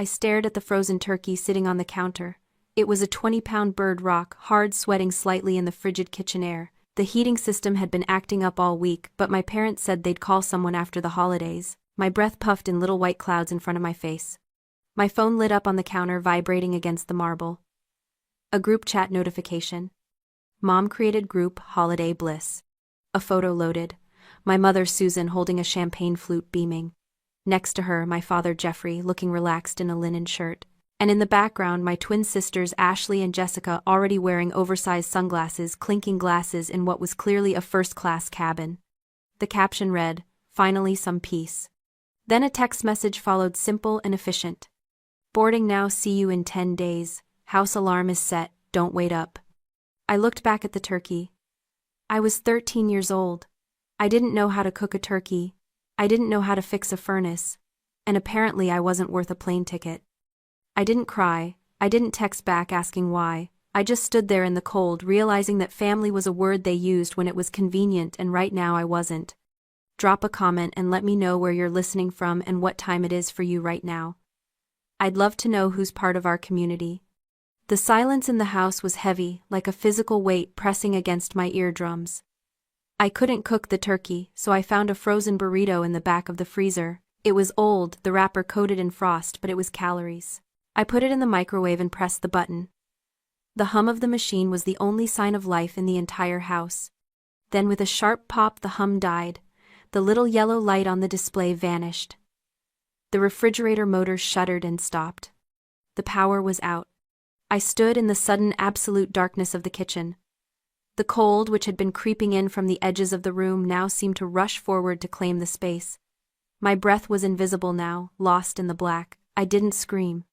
I stared at the frozen turkey sitting on the counter. It was a 20-pound bird rock, hard, sweating slightly in the frigid kitchen air. The heating system had been acting up all week, but my parents said they'd call someone after the holidays. My breath puffed in little white clouds in front of my face. My phone lit up on the counter, vibrating against the marble. A group chat notification. Mom created group, holiday bliss. A photo loaded. My mother Susan holding a champagne flute, beaming. Next to her, my father Jeffrey looking relaxed in a linen shirt. And in the background, my twin sisters Ashley and Jessica already wearing oversized sunglasses, clinking glasses in what was clearly a first-class cabin. The caption read, "Finally some peace." Then a text message followed, simple and efficient. "Boarding now, see you in 10 days. House alarm is set, don't wait up." I looked back at the turkey. I was 13 years old. I didn't know how to cook a turkey. I didn't know how to fix a furnace. And apparently I wasn't worth a plane ticket. I didn't cry. I didn't text back asking why. I just stood there in the cold, realizing that family was a word they used when it was convenient, and right now I wasn't. Drop a comment and let me know where you're listening from and what time it is for you right now. I'd love to know who's part of our community. The silence in the house was heavy, like a physical weight pressing against my eardrums. I couldn't cook the turkey, so I found a frozen burrito in the back of the freezer. It was old, the wrapper coated in frost, but it was calories. I put it in the microwave and pressed the button. The hum of the machine was the only sign of life in the entire house. Then with a sharp pop the hum died. The little yellow light on the display vanished. The refrigerator motor shuddered and stopped. The power was out. I stood in the sudden absolute darkness of the kitchen. The cold, which had been creeping in from the edges of the room, now seemed to rush forward to claim the space. My breath was invisible now, lost in the black. I didn't scream.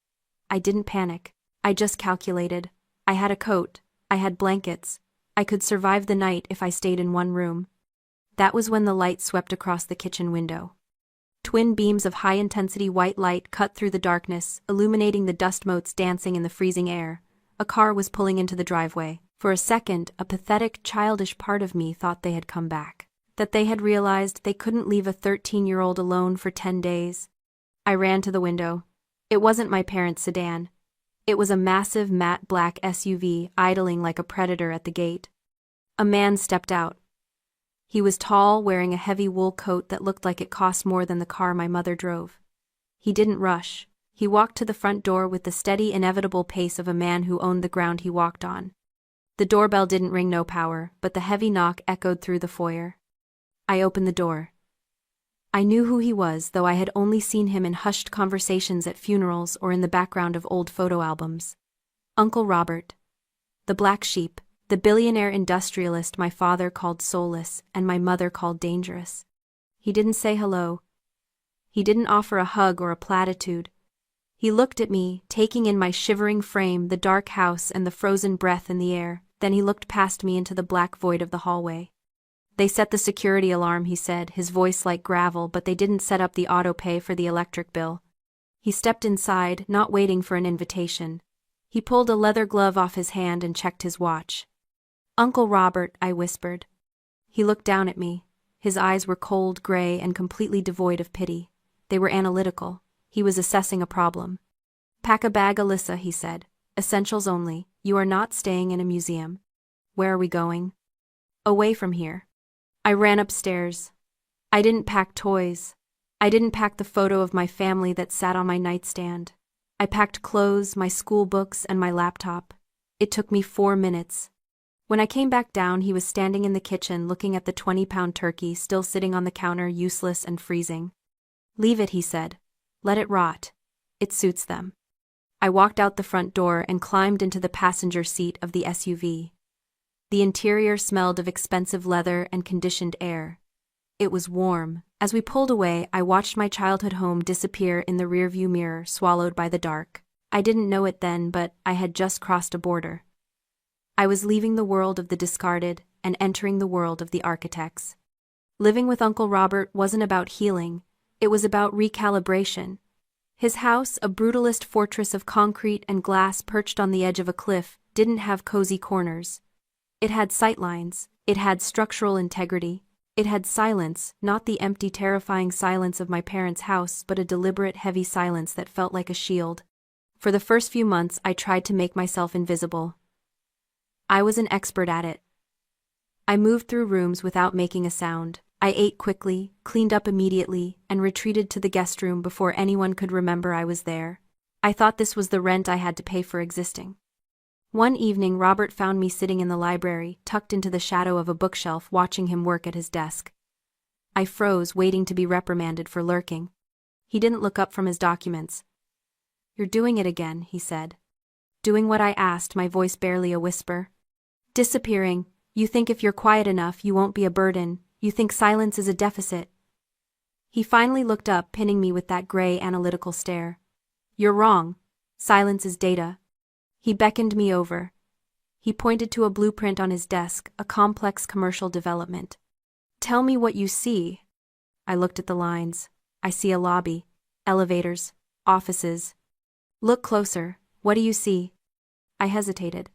I didn't panic. I just calculated. I had a coat. I had blankets. I could survive the night if I stayed in one room. That was when the light swept across the kitchen window. Twin beams of high-intensity white light cut through the darkness, illuminating the dust motes dancing in the freezing air. A car was pulling into the driveway. For a second, a pathetic, childish part of me thought they had come back. That they had realized they couldn't leave a 13-year-old alone for 10 days. I ran to the window. It wasn't my parents' sedan. It was a massive matte black SUV idling like a predator at the gate. A man stepped out. He was tall, wearing a heavy wool coat that looked like it cost more than the car my mother drove. He didn't rush. He walked to the front door with the steady, inevitable pace of a man who owned the ground he walked on. The doorbell didn't ring, no power, but the heavy knock echoed through the foyer. I opened the door. I knew who he was, though I had only seen him in hushed conversations at funerals or in the background of old photo albums. Uncle Robert. The black sheep, the billionaire industrialist my father called soulless and my mother called dangerous. He didn't say hello. He didn't offer a hug or a platitude. He looked at me, taking in my shivering frame, the dark house and the frozen breath in the air. Then he looked past me into the black void of the hallway. "They set the security alarm," he said, his voice like gravel, "but they didn't set up the auto pay for the electric bill." He stepped inside, not waiting for an invitation. He pulled a leather glove off his hand and checked his watch. "Uncle Robert," I whispered. He looked down at me. His eyes were cold, gray, and completely devoid of pity. They were analytical. He was assessing a problem. "Pack a bag, Alyssa," he said. "Essentials only. You are not staying in a museum." "Where are we going?" "Away from here." I ran upstairs. I didn't pack toys. I didn't pack the photo of my family that sat on my nightstand. I packed clothes, my school books, and my laptop. It took me 4 minutes. When I came back down, he was standing in the kitchen looking at the 20-pound turkey still sitting on the counter, useless and freezing. "Leave it," he said. "Let it rot. It suits them." I walked out the front door and climbed into the passenger seat of the SUV. The interior smelled of expensive leather and conditioned air. It was warm. As we pulled away, I watched my childhood home disappear in the rearview mirror, swallowed by the dark. I didn't know it then, but I had just crossed a border. I was leaving the world of the discarded and entering the world of the architects. Living with Uncle Robert wasn't about healing. It was about recalibration. His house, a brutalist fortress of concrete and glass perched on the edge of a cliff, didn't have cozy corners. It had sightlines. It had structural integrity. It had silence, not the empty, terrifying silence of my parents' house, but a deliberate, heavy silence that felt like a shield. For the first few months, I tried to make myself invisible. I was an expert at it. I moved through rooms without making a sound. I ate quickly, cleaned up immediately, and retreated to the guest room before anyone could remember I was there. I thought this was the rent I had to pay for existing. One evening, Robert found me sitting in the library, tucked into the shadow of a bookshelf, watching him work at his desk. I froze, waiting to be reprimanded for lurking. He didn't look up from his documents. "You're doing it again," he said. "Doing what I asked," my voice barely a whisper. "Disappearing. You think if you're quiet enough, you won't be a burden. You think silence is a deficit." He finally looked up, pinning me with that gray, analytical stare. "You're wrong. Silence is data." He beckoned me over. He pointed to a blueprint on his desk, a complex commercial development. "Tell me what you see." I looked at the lines. "I see a lobby, elevators, offices." "Look closer. What do you see?" I hesitated.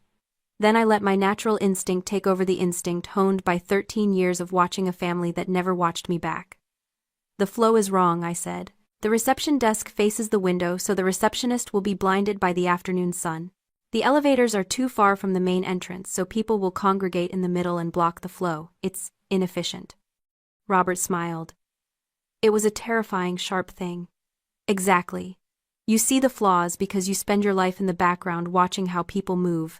Then I let my natural instinct take over, the instinct honed by 13 years of watching a family that never watched me back. "The flow is wrong," I said. "The reception desk faces the window, so the receptionist will be blinded by the afternoon sun. The elevators are too far from the main entrance, so people will congregate in the middle and block the flow. It's inefficient." Robert smiled. It was a terrifying, sharp thing. "Exactly. You see the flaws because you spend your life in the background watching how people move.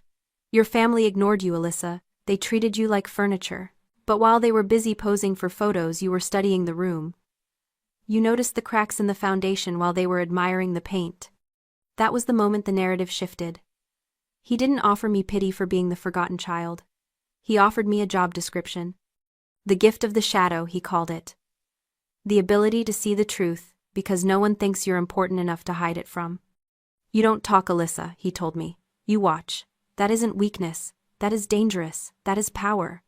Your family ignored you, Alyssa. They treated you like furniture. But while they were busy posing for photos, you were studying the room. You noticed the cracks in the foundation while they were admiring the paint." That was the moment the narrative shifted. He didn't offer me pity for being the forgotten child. He offered me a job description. "The gift of the shadow," he called it. The ability to see the truth, because no one thinks you're important enough to hide it from. "You don't talk, Alyssa," he told me. "You watch. That isn't weakness. That is dangerous. That is power."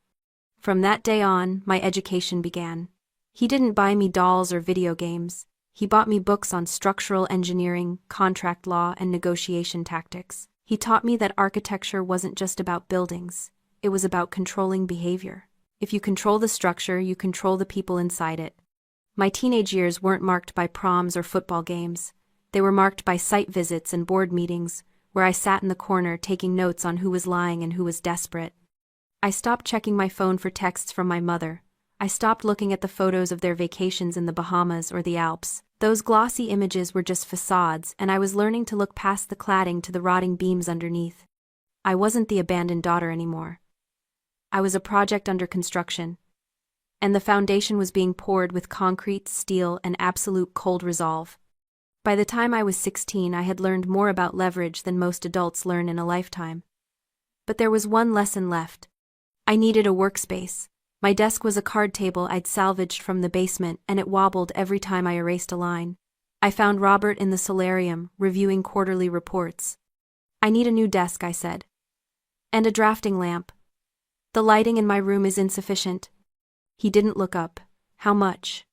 From that day on, my education began. He didn't buy me dolls or video games. He bought me books on structural engineering, contract law, and negotiation tactics. He taught me that architecture wasn't just about buildings. It was about controlling behavior. If you control the structure, you control the people inside it. My teenage years weren't marked by proms or football games. They were marked by site visits and board meetings, where I sat in the corner taking notes on who was lying and who was desperate. I stopped checking my phone for texts from my mother. I stopped looking at the photos of their vacations in the Bahamas or the Alps. Those glossy images were just facades, and I was learning to look past the cladding to the rotting beams underneath. I wasn't the abandoned daughter anymore. I was a project under construction. And the foundation was being poured with concrete, steel, and absolute cold resolve. By the time I was 16, I had learned more about leverage than most adults learn in a lifetime. But there was one lesson left. I needed a workspace. My desk was a card table I'd salvaged from the basement, and it wobbled every time I erased a line. I found Robert in the solarium, reviewing quarterly reports. "I need a new desk," I said. "And a drafting lamp. The lighting in my room is insufficient." He didn't look up. "How much?"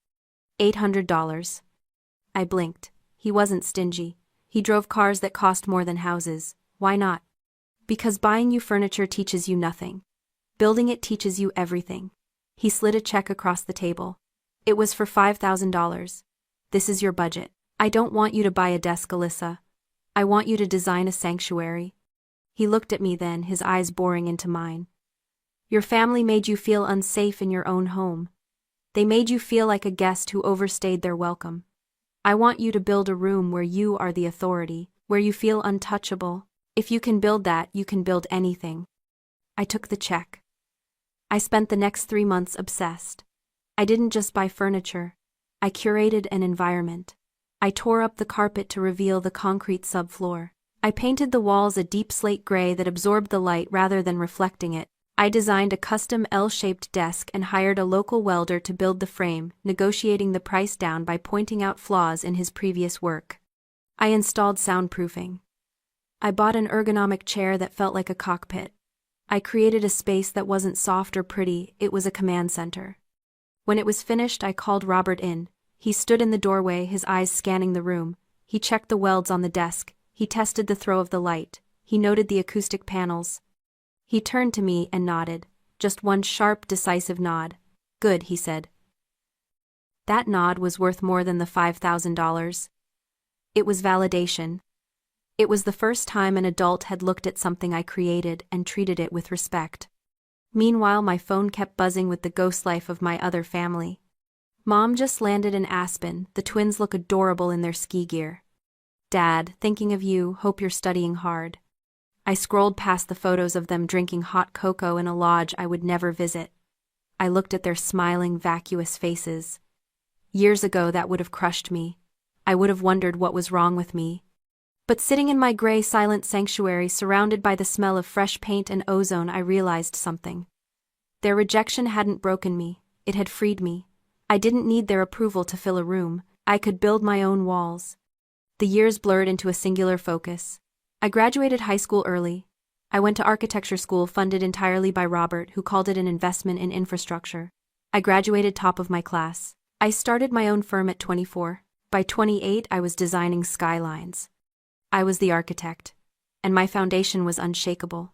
$800. I blinked. He wasn't stingy. He drove cars that cost more than houses. Why not? "Because buying you furniture teaches you nothing. Building it teaches you everything." He slid a check across the table. It was for $5,000. "This is your budget. I don't want you to buy a desk, Alyssa. I want you to design a sanctuary." He looked at me then, his eyes boring into mine. "Your family made you feel unsafe in your own home. They made you feel like a guest who overstayed their welcome. I want you to build a room where you are the authority, where you feel untouchable. If you can build that, you can build anything." I took the check. I spent the next 3 months obsessed. I didn't just buy furniture. I curated an environment. I tore up the carpet to reveal the concrete subfloor. I painted the walls a deep slate gray that absorbed the light rather than reflecting it. I designed a custom L-shaped desk and hired a local welder to build the frame, negotiating the price down by pointing out flaws in his previous work. I installed soundproofing. I bought an ergonomic chair that felt like a cockpit. I created a space that wasn't soft or pretty, it was a command center. When it was finished, I called Robert in. He stood in the doorway, his eyes scanning the room. He checked the welds on the desk. He tested the throw of the light. He noted the acoustic panels. He turned to me and nodded. Just one sharp, decisive nod. Good, he said. That nod was worth more than the $5,000. It was validation. It was the first time an adult had looked at something I created and treated it with respect. Meanwhile, my phone kept buzzing with the ghost life of my other family. Mom just landed in Aspen, the twins look adorable in their ski gear. Dad, thinking of you, hope you're studying hard. I scrolled past the photos of them drinking hot cocoa in a lodge I would never visit. I looked at their smiling, vacuous faces. Years ago that would have crushed me. I would have wondered what was wrong with me. But sitting in my gray, silent sanctuary surrounded by the smell of fresh paint and ozone, I realized something. Their rejection hadn't broken me, it had freed me. I didn't need their approval to fill a room, I could build my own walls. The years blurred into a singular focus. I graduated high school early. I went to architecture school funded entirely by Robert, who called it an investment in infrastructure. I graduated top of my class. I started my own firm at 24. By 28, I was designing skylines. I was the architect, and my foundation was unshakable.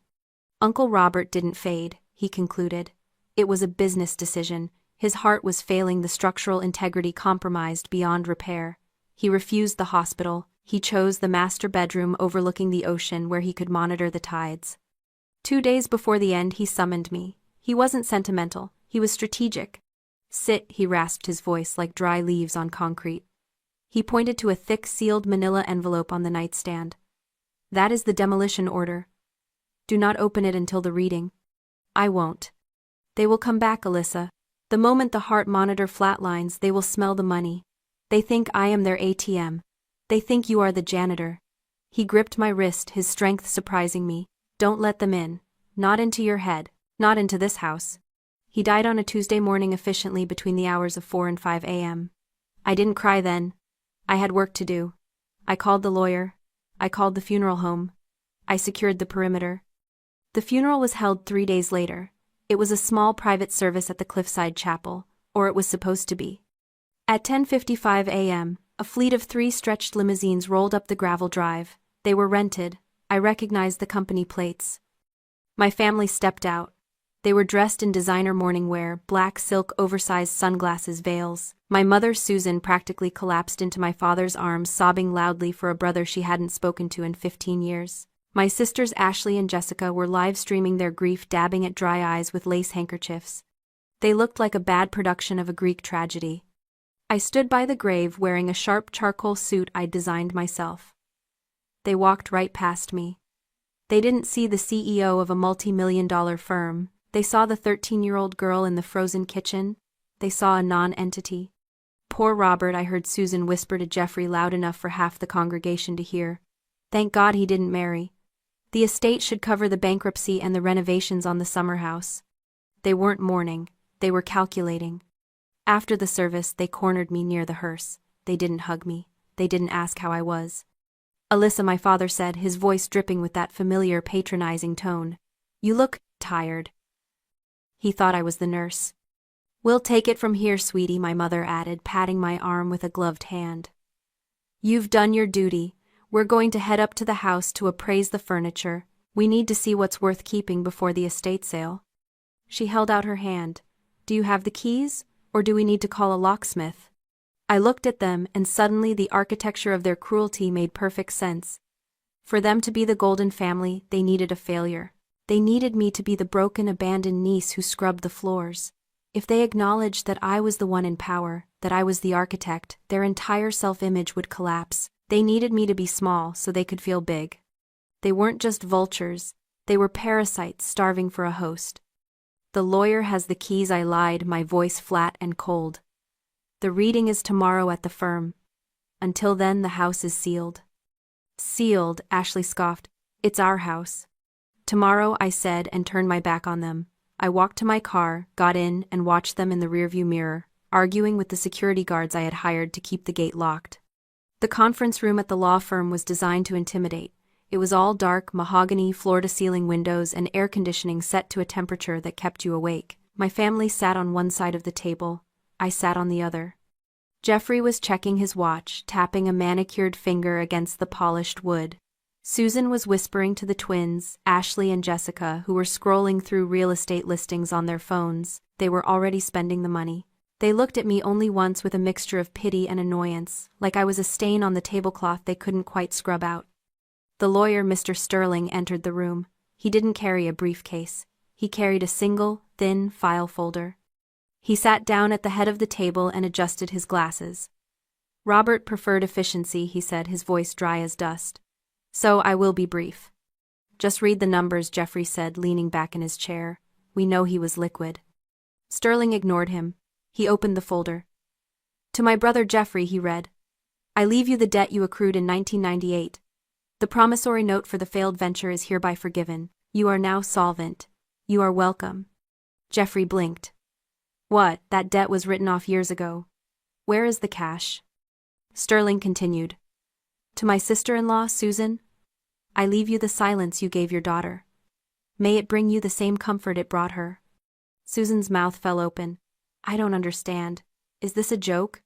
Uncle Robert didn't fade, he concluded. It was a business decision. His heart was failing, the structural integrity compromised beyond repair. He refused the hospital. He chose the master bedroom overlooking the ocean where he could monitor the tides. 2 days before the end, he summoned me. He wasn't sentimental, he was strategic. Sit, he rasped, his voice like dry leaves on concrete. He pointed to a thick, sealed manila envelope on the nightstand. That is the demolition order. Do not open it until the reading. I won't. They will come back, Alyssa. The moment the heart monitor flatlines, they will smell the money. They think I am their ATM. They think you are the janitor. He gripped my wrist, his strength surprising me. Don't let them in. Not into your head. Not into this house. He died on a Tuesday morning efficiently between the hours of 4 and 5 a.m. I didn't cry then. I had work to do. I called the lawyer. I called the funeral home. I secured the perimeter. The funeral was held 3 days later. It was a small private service at the Cliffside Chapel, or it was supposed to be. At 10:55 a.m., a fleet of 3 stretched limousines rolled up the gravel drive. They were rented. I recognized the company plates. My family stepped out. They were dressed in designer morning wear, black silk, oversized sunglasses, veils. My mother, Susan, practically collapsed into my father's arms, sobbing loudly for a brother she hadn't spoken to in 15 years. My sisters Ashley and Jessica were live streaming their grief, dabbing at dry eyes with lace handkerchiefs. They looked like a bad production of a Greek tragedy. I stood by the grave wearing a sharp charcoal suit I'd designed myself. They walked right past me. They didn't see the CEO of a multi-million-dollar firm. They saw the 13-year-old girl in the frozen kitchen. They saw a non-entity. Poor Robert, I heard Susan whisper to Jeffrey loud enough for half the congregation to hear. Thank God he didn't marry. The estate should cover the bankruptcy and the renovations on the summer house. They weren't mourning, they were calculating. After the service, they cornered me near the hearse. They didn't hug me. They didn't ask how I was. Alyssa, my father said, his voice dripping with that familiar, patronizing tone. You look tired. He thought I was the nurse. We'll take it from here, sweetie, my mother added, patting my arm with a gloved hand. You've done your duty. We're going to head up to the house to appraise the furniture. We need to see what's worth keeping before the estate sale. She held out her hand. Do you have the keys, or do we need to call a locksmith? I looked at them, and suddenly the architecture of their cruelty made perfect sense. For them to be the Golden family, they needed a failure. They needed me to be the broken, abandoned niece who scrubbed the floors. If they acknowledged that I was the one in power, that I was the architect, their entire self-image would collapse. They needed me to be small so they could feel big. They weren't just vultures, they were parasites starving for a host. The lawyer has the keys, I lied, my voice flat and cold. The reading is tomorrow at the firm. Until then, the house is sealed. Sealed, Ashley scoffed. It's our house. Tomorrow, I said, and turned my back on them. I walked to my car, got in, and watched them in the rearview mirror, arguing with the security guards I had hired to keep the gate locked. The conference room at the law firm was designed to intimidate. It was all dark, mahogany, floor-to-ceiling windows, and air conditioning set to a temperature that kept you awake. My family sat on one side of the table. I sat on the other. Jeffrey was checking his watch, tapping a manicured finger against the polished wood. Susan was whispering to the twins, Ashley and Jessica, who were scrolling through real estate listings on their phones. They were already spending the money. They looked at me only once with a mixture of pity and annoyance, like I was a stain on the tablecloth they couldn't quite scrub out. The lawyer, Mr. Sterling, entered the room. He didn't carry a briefcase. He carried a single, thin file folder. He sat down at the head of the table and adjusted his glasses. Robert preferred efficiency, he said, his voice dry as dust. So I will be brief. Just read the numbers, Jeffrey said, leaning back in his chair. We know he was liquid. Sterling ignored him. He opened the folder. To my brother Jeffrey, he read. I leave you the debt you accrued in 1998. The promissory note for the failed venture is hereby forgiven. You are now solvent. You are welcome. Jeffrey blinked. What? That debt was written off years ago. Where is the cash? Sterling continued. To my sister-in-law, Susan, I leave you the silence you gave your daughter. May it bring you the same comfort it brought her. Susan's mouth fell open. I don't understand. Is this a joke?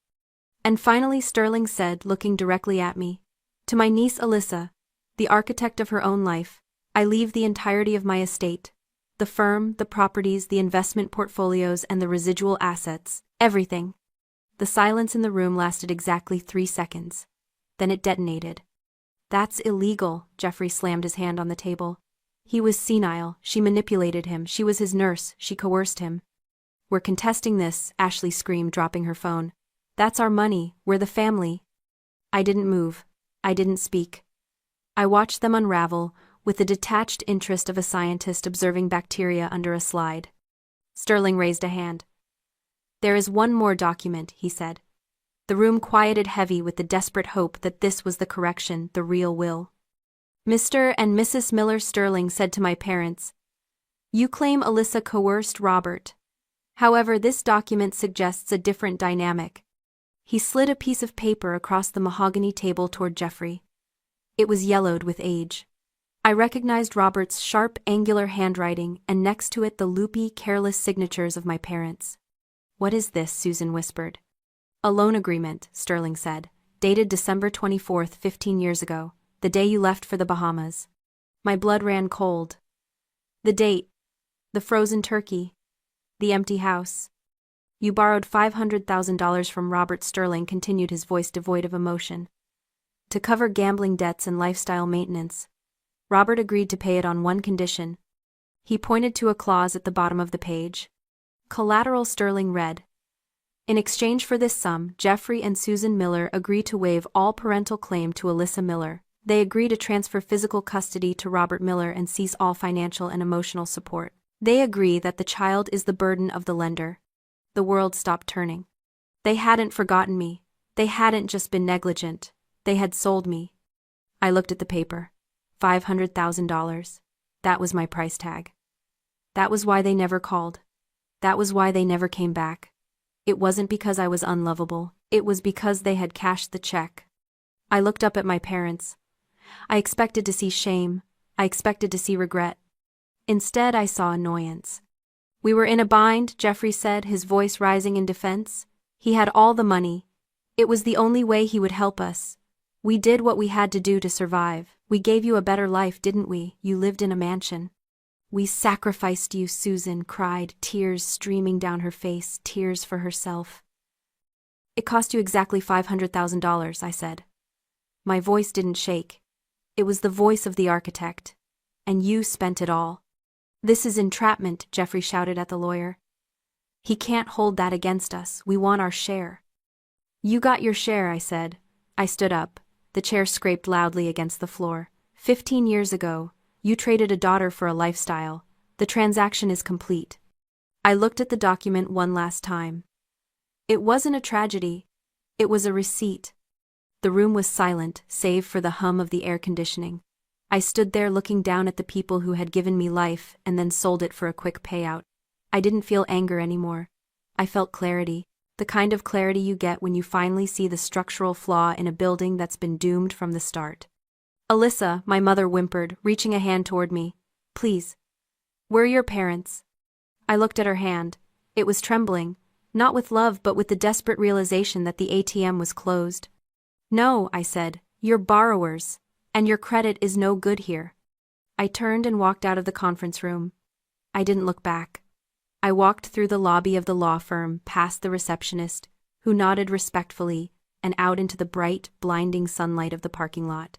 And finally Sterling said, looking directly at me. To my niece Alyssa, the architect of her own life, I leave the entirety of my estate. The firm, the properties, the investment portfolios, and the residual assets. Everything. The silence in the room lasted exactly 3 seconds. Then it detonated. That's illegal, Jeffrey slammed his hand on the table. He was senile, she manipulated him, she was his nurse, she coerced him. We're contesting this, Ashley screamed, dropping her phone. That's our money, we're the family. I didn't move. I didn't speak. I watched them unravel, with the detached interest of a scientist observing bacteria under a slide. Sterling raised a hand. There is one more document, he said. The room quieted heavy with the desperate hope that this was the correction, the real will. Mr. and Mrs. Miller Sterling said to my parents, You claim Alyssa coerced Robert. However, this document suggests a different dynamic. He slid a piece of paper across the mahogany table toward Jeffrey. It was yellowed with age. I recognized Robert's sharp, angular handwriting, and next to it the loopy, careless signatures of my parents. What is this? Susan whispered. A loan agreement, Sterling said, dated December 24th, 15 years ago, the day you left for the Bahamas. My blood ran cold. The date, the frozen turkey, the empty house. You borrowed $500,000 from Robert, Sterling continued, his voice devoid of emotion. To cover gambling debts and lifestyle maintenance. Robert agreed to pay it on one condition. He pointed to a clause at the bottom of the page. Collateral, Sterling read. In exchange for this sum, Jeffrey and Susan Miller agree to waive all parental claim to Alyssa Miller. They agree to transfer physical custody to Robert Miller and cease all financial and emotional support. They agree that the child is the burden of the lender. The world stopped turning. They hadn't forgotten me. They hadn't just been negligent. They had sold me. I looked at the paper. $500,000. That was my price tag. That was why they never called. That was why they never came back. It wasn't because I was unlovable. It was because they had cashed the check. I looked up at my parents. I expected to see shame. I expected to see regret. Instead, I saw annoyance. We were in a bind, Jeffrey said, his voice rising in defense. He had all the money. It was the only way he would help us. We did what we had to do to survive. We gave you a better life, didn't we? You lived in a mansion. We sacrificed you, Susan cried, tears streaming down her face, tears for herself. It cost you exactly $500,000, I said. My voice didn't shake. It was the voice of the architect. And you spent it all. This is entrapment, Jeffrey shouted at the lawyer. He can't hold that against us. We want our share. You got your share, I said. I stood up. The chair scraped loudly against the floor. 15 years ago, you traded a daughter for a lifestyle. The transaction is complete. I looked at the document one last time. It wasn't a tragedy. It was a receipt. The room was silent, save for the hum of the air conditioning. I stood there looking down at the people who had given me life and then sold it for a quick payout. I didn't feel anger anymore. I felt clarity. The kind of clarity you get when you finally see the structural flaw in a building that's been doomed from the start. Alyssa, my mother whimpered, reaching a hand toward me. Please. We're your parents. I looked at her hand. It was trembling, not with love but with the desperate realization that the ATM was closed. No, I said, you're borrowers, and your credit is no good here. I turned and walked out of the conference room. I didn't look back. I walked through the lobby of the law firm, past the receptionist, who nodded respectfully, and out into the bright, blinding sunlight of the parking lot.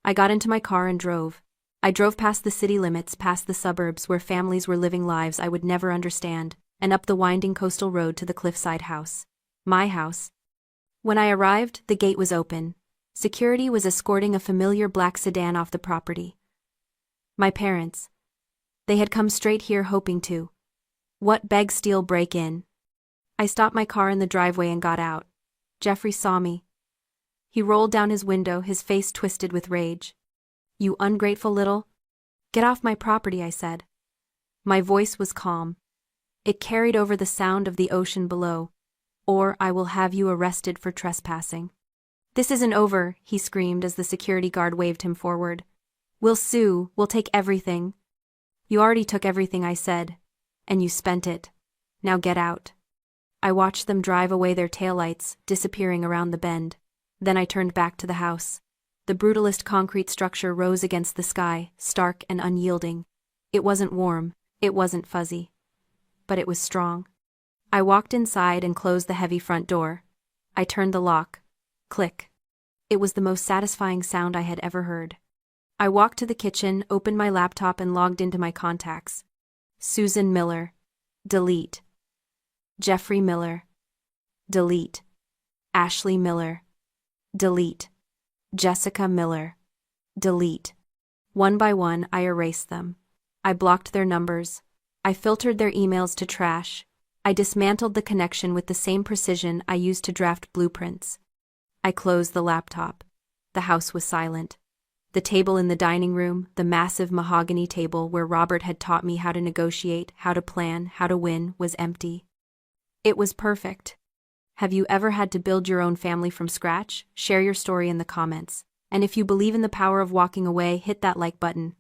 I got into my car and drove. I drove past the city limits, past the suburbs where families were living lives I would never understand, and up the winding coastal road to the cliffside house. My house. When I arrived, the gate was open. Security was escorting a familiar black sedan off the property. My parents. They had come straight here hoping to. What beg steal break in? I stopped my car in the driveway and got out. Jeffrey saw me. He rolled down his window, his face twisted with rage. You ungrateful little. Get off my property, I said. My voice was calm. It carried over the sound of the ocean below. Or I will have you arrested for trespassing. This isn't over, he screamed as the security guard waved him forward. We'll sue, we'll take everything. You already took everything, I said. And you spent it. Now get out. I watched them drive away, their taillights disappearing around the bend. Then I turned back to the house. The brutalist concrete structure rose against the sky, stark and unyielding. It wasn't warm, it wasn't fuzzy. But it was strong. I walked inside and closed the heavy front door. I turned the lock. Click. It was the most satisfying sound I had ever heard. I walked to the kitchen, opened my laptop and logged into my contacts. Susan Miller. Delete. Jeffrey Miller. Delete. Ashley Miller. Delete. Jessica Miller. Delete. One by one, I erased them. I blocked their numbers. I filtered their emails to trash. I dismantled the connection with the same precision I used to draft blueprints. I closed the laptop. The house was silent. The table in the dining room, the massive mahogany table where Robert had taught me how to negotiate, how to plan, how to win, was empty. It was perfect. Have you ever had to build your own family from scratch? Share your story in the comments. And if you believe in the power of walking away, hit that like button.